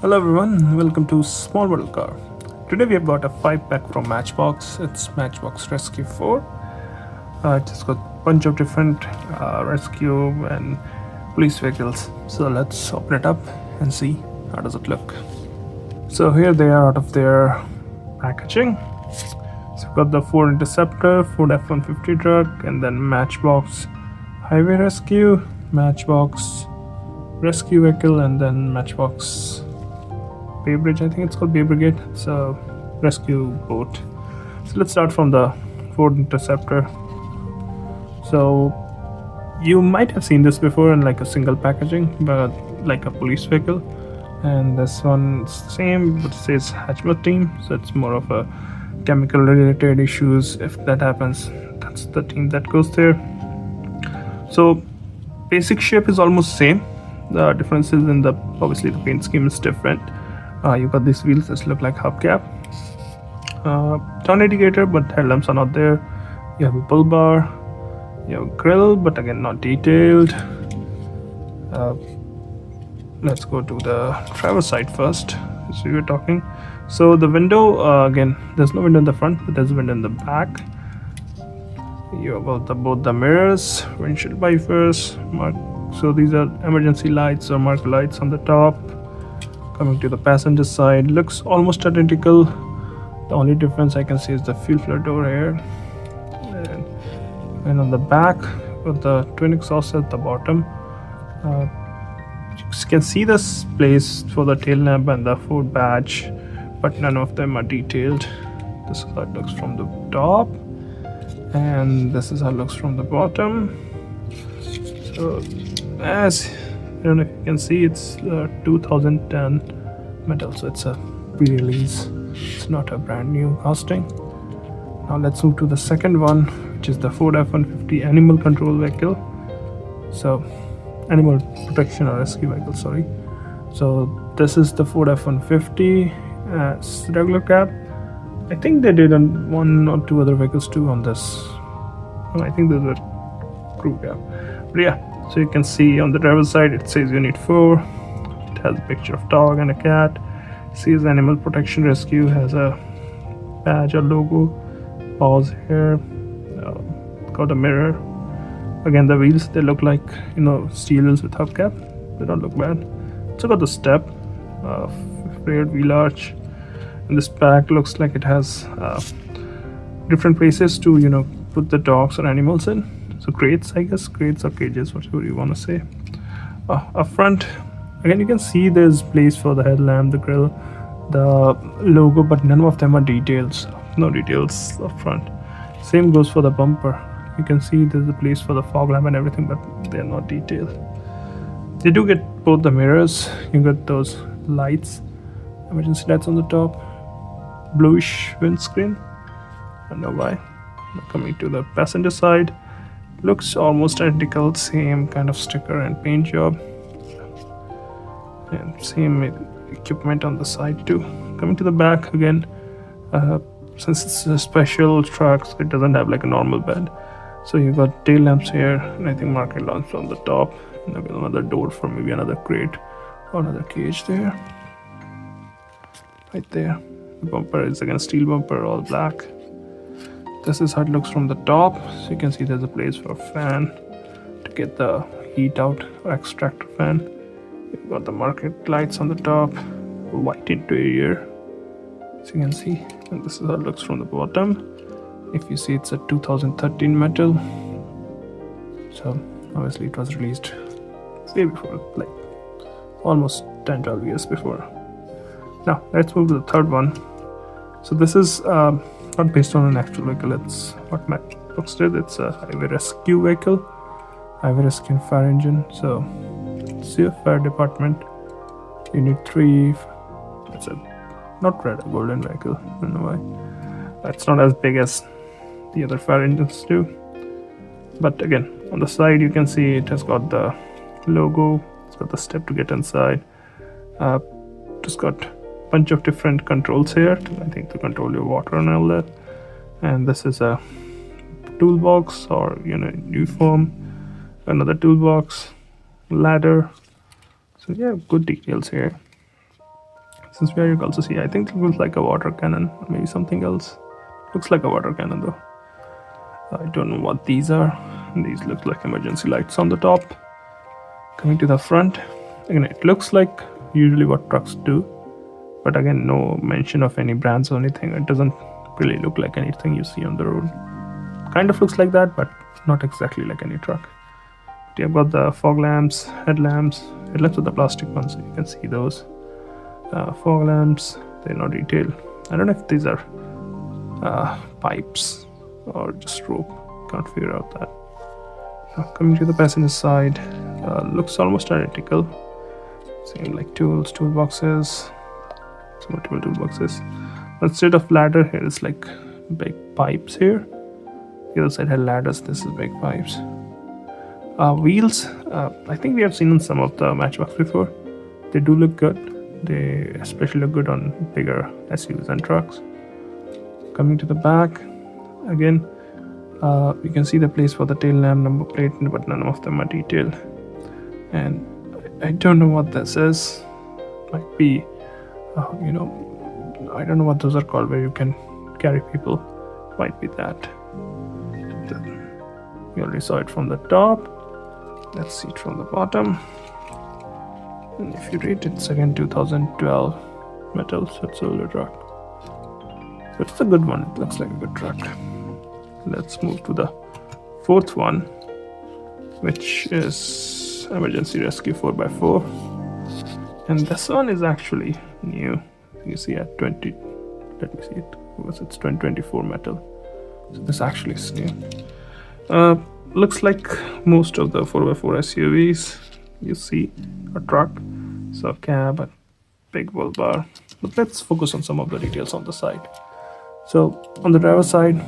Hello everyone, welcome to Small Model Car. Today we have got a 5-pack from Matchbox. It's Matchbox Rescue 4. It's got a bunch of different rescue and police vehicles. So let's open it up and see how does it look. So here they are out of their packaging. So we've got the Ford Interceptor, Ford F-150 truck, and then Matchbox Highway Rescue, Matchbox Rescue Vehicle, and then Matchbox Bay Bridge. I think it's called Bay Brigade. It's a rescue boat. So let's start from the Ford Interceptor. So you might have seen this before in like a single packaging, but like a police vehicle. And this one's same, but it says Hatchback team, so it's more of a chemical related issues. If that happens, that's the team that goes there. So basic shape is almost same. The difference is in the obviously the paint scheme is different. You got these wheels that look like hubcap, turn indicator, but headlamps are not there. You have a bull bar, you have a grill, but again not detailed. Let's go to the driver's side first. So we're talking. So the window, again, there's no window in the front, but there's a window in the back. You have both the mirrors, windshield wipers. So these are emergency lights or marker lights on the top. Coming to the passenger side, looks almost identical. The only difference I can see is the fuel flow door here. And on the back, with the twin exhaust at the bottom. You can see this place for the tail lamp and the Ford badge, but none of them are detailed. This is how it looks from the top, and this is how it looks from the bottom. So as I don't know if you can see, it's 2010 metal, so it's a pre-release. It's not a brand new casting. Now let's move to the second one, which is the Ford F-150 animal control vehicle. So animal protection or rescue vehicle, sorry. So this is the Ford F-150 regular cab. I think they did on one or two other vehicles too on this. I think there's a crew cab, but yeah. So you can see on the driver's side it says Unit 4. It has a picture of dog and a cat. It says Animal Protection Rescue, has a badge or logo. Paws here. Got a mirror. Again, the wheels, they look like steel wheels with hubcap. They don't look bad. So got the step, rear wheel arch, and this back looks like it has different places to put the dogs or animals in. So crates, I guess, crates or cages, whatever you want to say. Up front, again you can see there's place for the headlamp, the grill, the logo, but none of them are details. No details up front. Same goes for the bumper. You can see there's a place for the fog lamp and everything, but they're not detailed. They do get both the mirrors. You get those lights, emergency lights on the top, bluish windscreen. I don't know why. Coming to the passenger side, looks almost identical, same kind of sticker and paint job, and same equipment on the side too. Coming to the back again, since it's a special truck, it doesn't have like a normal bed. So you got tail lamps here, and I think market lamps on the top, and another door for maybe another crate or another cage there. Right there. The bumper is again steel bumper, all black. This is how it looks from the top. So you can see there's a place for a fan to get the heat out, or extractor fan. You've got the market lights on the top, white interior, so you can see. And this is how it looks from the bottom. If you see, it's a 2013 metal. So obviously it was released way before, like almost 10-12 years before. Now let's move to the third one. So this is not based on an actual vehicle. It's what Matchbox did. It's a highway rescue vehicle, highway rescue and fire engine. So see a fire department, Unit 3. It's a not red, a golden vehicle. I don't know why. That's not as big as the other fire engines do. But again, on the side you can see it has got the logo. It's got the step to get inside. Just got bunch of different controls here, I think, to control your water and all that. And this is a toolbox or uniform, another toolbox, ladder. So yeah, good details here. Since where you can also see, I think it looks like a water cannon, or maybe something else. Looks like a water cannon though. I don't know what these are. These look like emergency lights on the top. Coming to the front, again, it looks like usually what trucks do, but again, no mention of any brands or anything. It doesn't really look like anything you see on the road. Kind of looks like that, but not exactly like any truck. But you've got the fog lamps, headlamps are the plastic ones, so you can see those. Fog lamps, they're not detailed. I don't know if these are pipes or just rope. Can't figure out that. Now coming to the passenger side, looks almost identical. Same like tools, toolboxes, so multiple toolboxes. Instead of ladder, here is like big pipes here. The other side had ladders. This is big pipes. Wheels, I think we have seen on some of the Matchbox before. They do look good. They especially look good on bigger SUVs and trucks. Coming to the back, again, you can see the place for the tail lamp, number plate, but none of them are detailed. And I don't know what this is. Might be, I don't know what those are called, where you can carry people. Might be that. We already saw it from the top. Let's see it from the bottom. And if you read it, it's again 2012 metal, so it's an older truck. But it's a good one. It looks like a good truck. Let's move to the fourth one, which is Emergency Rescue 4x4. And this one is actually new. You see at 20, let me see it. It's 2024 metal. So this actually is new. Looks like most of the 4x4 SUVs you see a truck, so a cab, a big bull bar. But let's focus on some of the details on the side. So on the driver's side,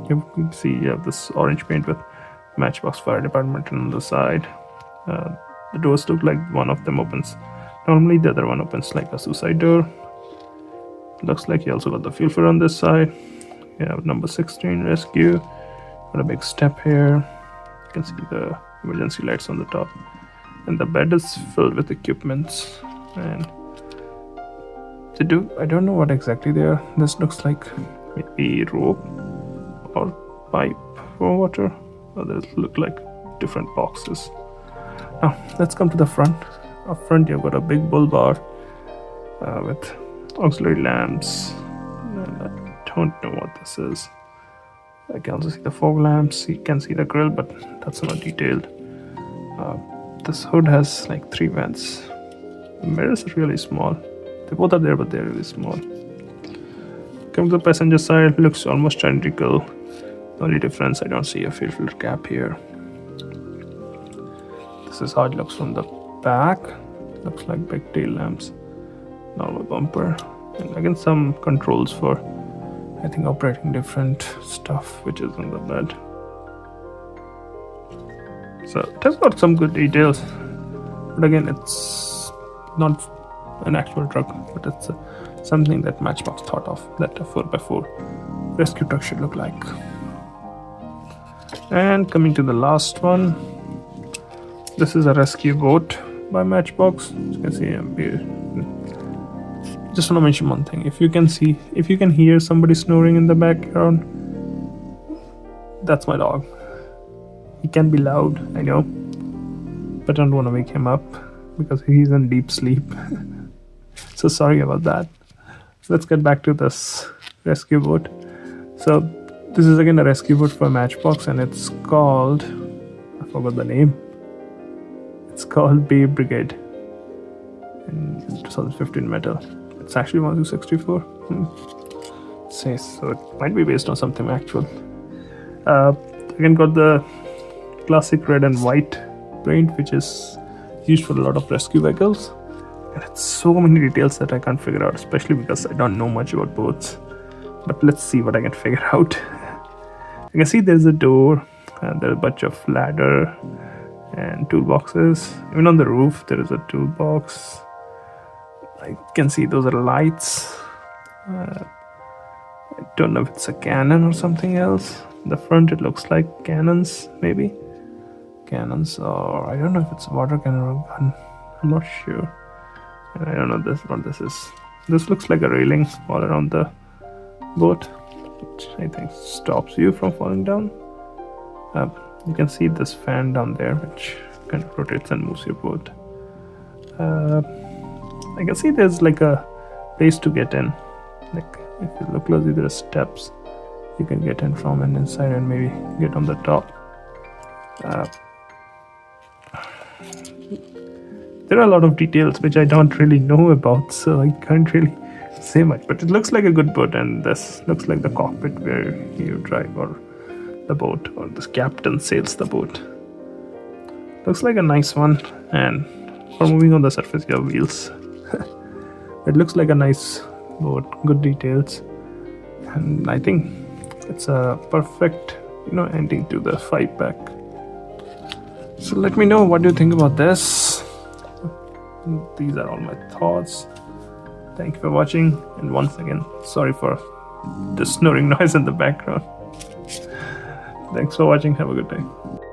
you can see you have this orange paint with Matchbox Fire Department on the side. The doors look like one of them opens. Normally the other one opens like a suicide door. Looks like you also got the fuel filler on this side. You have number 16 rescue. Got a big step here. You can see the emergency lights on the top. And the bed is filled with equipments. And I don't know what exactly they are. This looks like maybe rope or pipe for water. Others look like different boxes. Now let's come to the front. Up front you've got a big bull bar with auxiliary lamps. And I don't know what this is. I can also see the fog lamps. You can see the grill, but that's not detailed. This hood has like 3 vents. The mirrors are really small. They both are there, but they're really small. Coming to the passenger side, looks almost identical. The only difference, I don't see a fuel filter cap here. This is how it looks from the back. Looks like big tail lamps, normal bumper, and again some controls for, I think, operating different stuff which is on the bed. So it has got some good details, but again, it's not an actual truck, but it's something that Matchbox thought of, that a 4x4 rescue truck should look like. And coming to the last one, this is a rescue boat by Matchbox. As you can see, I'm here. Just want to mention one thing. If you can hear somebody snoring in the background, that's my dog. He can be loud, I know, but I don't want to wake him up because he's in deep sleep. So sorry about that. Let's get back to this rescue boat. So this is again a rescue boat for Matchbox, and it's called, I forgot the name. It's called Bay Brigade in 2015 metal. It's actually 1264. So it might be based on something actual. Again, got the classic red and white paint, which is used for a lot of rescue vehicles. And it's so many details that I can't figure out, especially because I don't know much about boats. But let's see what I can figure out. You can see there's a door, and there's a bunch of ladder and toolboxes. Even on the roof, there is a toolbox. I can see those are lights. I don't know if it's a cannon or something else. In the front, it looks like cannons, maybe. Cannons, or I don't know if it's a water cannon or a gun. I'm not sure. And I don't know what this is. This looks like a railing all around the boat, which I think stops you from falling down. You can see this fan down there, which kind of rotates and moves your boat. I can see there's like a place to get in. Like if you look closely, there are steps you can get in from and inside and maybe get on the top. There are a lot of details which I don't really know about, so I can't really say much. But it looks like a good boat, and this looks like the cockpit where you drive or the boat, or the captain sails the boat. Looks like a nice one, and for moving on the surface you have wheels. It looks like a nice boat, good details, and I think it's a perfect ending to the 5-pack. So let me know what you think about this. These are all my thoughts. Thank you for watching, and once again, sorry for the snoring noise in the background. Thanks for watching. Have a good day.